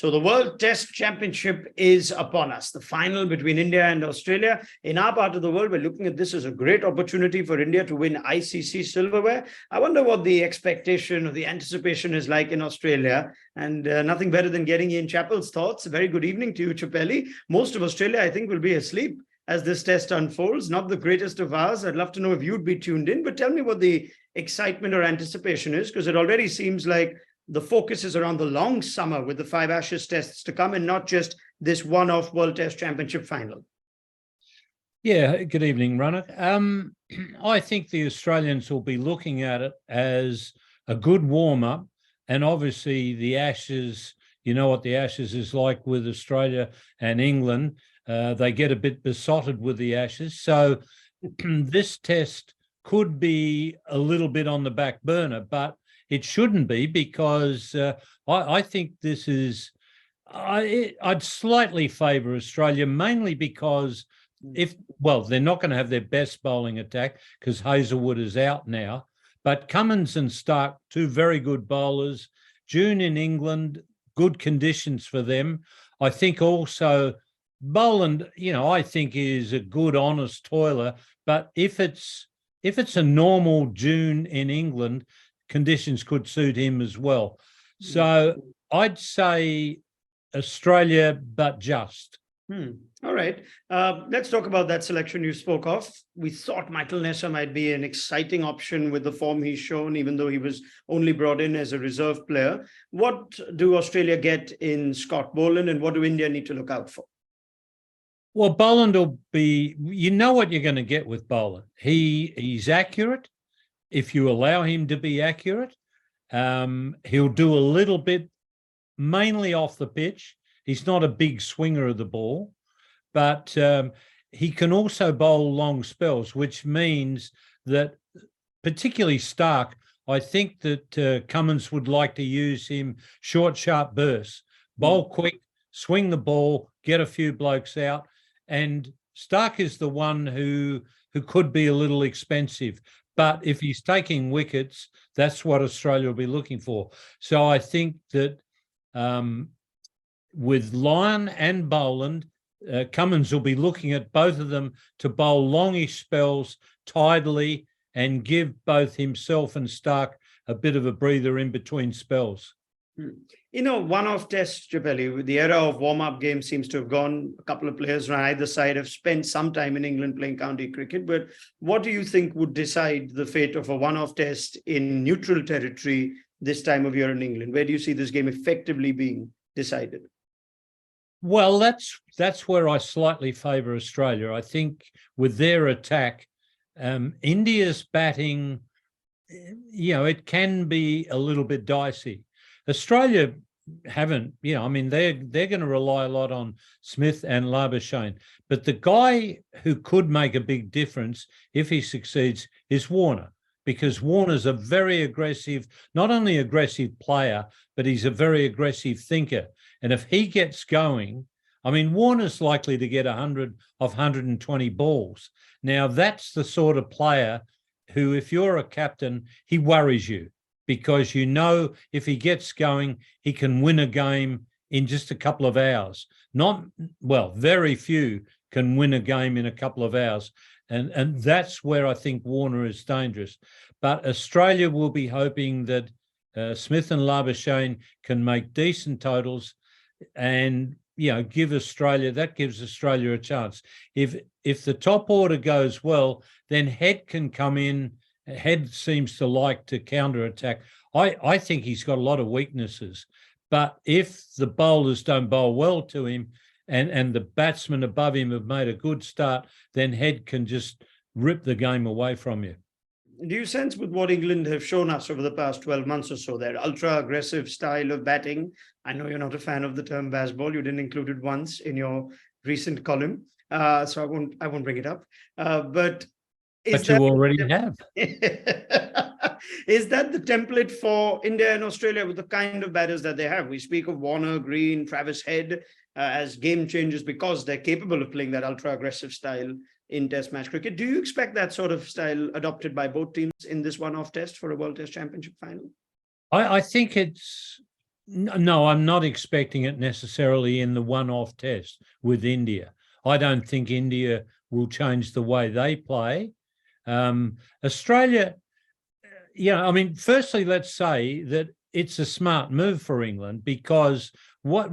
So the World Test Championship is upon us, the final between India and Australia. In our part of the world, we're looking at this as a great opportunity for India to win ICC silverware. I wonder what the expectation or the anticipation is like in Australia, and nothing better than getting Ian Chappell's thoughts. A very good evening to you, Chappell. Most of Australia, I think, will be asleep as this test unfolds. Not the greatest of ours. I'd love to know if you'd be tuned in, but tell me what the excitement or anticipation is, because it already seems like the focus is around the long summer with the 5 Ashes tests to come and not just this one-off World Test Championship final. Yeah, good evening, Ronak. I think the Australians will be looking at it as a good warm-up, and obviously the Ashes, you know what the Ashes is like with Australia and England. They get a bit besotted with the Ashes. So this test could be a little bit on the back burner, but it shouldn't be, because I think this is, I'd slightly favour Australia, mainly because they're not going to have their best bowling attack because Hazlewood is out now, but Cummins and Stark, two very good bowlers. June in England, good conditions for them. I think also Boland, I think is a good, honest toiler, but if it's a normal June in England, conditions could suit him as well. So I'd say Australia, but just. All right. Let's talk about that selection you spoke of. We thought Michael Nessa might be an exciting option with the form he's shown, even though he was only brought in as a reserve player. What do Australia get in Scott Boland, and what do India need to look out for? Well, Boland will be, you know what you're going to get with Boland. He's accurate. If you allow him to be accurate, he'll do a little bit, mainly off the pitch. He's not a big swinger of the ball, but he can also bowl long spells, which means that particularly Stark, I think that Cummins would like to use him short, sharp bursts, bowl quick, swing the ball, get a few blokes out. And Stark is the one who could be a little expensive. But if he's taking wickets, that's what Australia will be looking for. So I think that with Lyon and Boland, Cummins will be looking at both of them to bowl longish spells tidily and give both himself and Stark a bit of a breather in between spells. One-off test, Chappell, the era of warm-up games seems to have gone. A couple of players on either side have spent some time in England playing county cricket. But what do you think would decide the fate of a one-off test in neutral territory this time of year in England? Where do you see this game effectively being decided? Well, that's where I slightly favour Australia. I think with their attack, India's batting, it can be a little bit dicey. Australia haven't, they're going to rely a lot on Smith and Labuschagne. But the guy who could make a big difference if he succeeds is Warner, because Warner's a very aggressive, not only aggressive player, but he's a very aggressive thinker. And if he gets going, Warner's likely to get 100 of 120 balls. Now, that's the sort of player who, if you're a captain, he worries you, because if he gets going, he can win a game in just a couple of hours. Very few can win a game in a couple of hours. And that's where I think Warner is dangerous. But Australia will be hoping that Smith and Labuschagne can make decent totals and, gives Australia a chance. If the top order goes well, then Head can come in. Head seems to like to counter-attack. I think he's got a lot of weaknesses. But if the bowlers don't bowl well to him and the batsmen above him have made a good start, then Head can just rip the game away from you. Do you sense with what England have shown us over the past 12 months or so, their ultra-aggressive style of batting? I know you're not a fan of the term Bazball. You didn't include it once in your recent column, so I won't bring it up. But you already have. Is that the template for India and Australia with the kind of batters that they have? We speak of Warner, Green, Travis Head as game changers because they're capable of playing that ultra-aggressive style in Test match cricket. Do you expect that sort of style adopted by both teams in this one-off test for a World Test Championship final? I think it's No, I'm not expecting it necessarily in the one-off test with India. I don't think India will change the way they play. Australia, I mean, firstly, let's say that it's a smart move for England, because what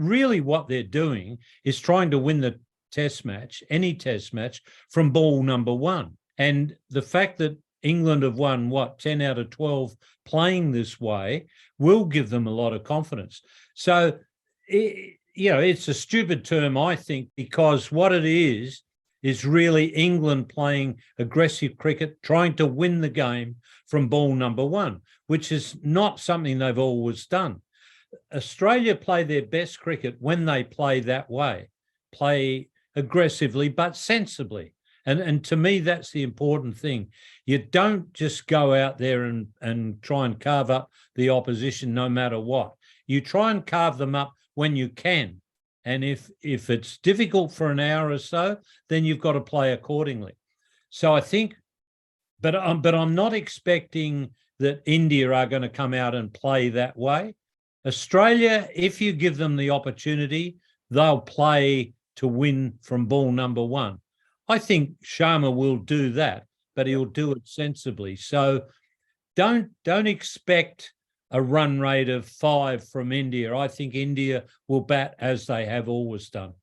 they're doing is trying to win the test match, any test match, from ball number one. And the fact that England have won, 10 out of 12 playing this way, will give them a lot of confidence. So, it's a stupid term, I think, because what it is really England playing aggressive cricket, trying to win the game from ball number one, which is not something they've always done. Australia play their best cricket when they play that way, play aggressively but sensibly. And to me, that's the important thing. You don't just go out there and try and carve up the opposition no matter what. You try and carve them up when you can. And if it's difficult for an hour or so, then you've got to play accordingly. So I think, but I'm not expecting that India are going to come out and play that way. Australia, if you give them the opportunity, they'll play to win from ball number one. I think Sharma will do that, but he'll do it sensibly. So don't expect a run rate of 5 from India. I think India will bat as they have always done.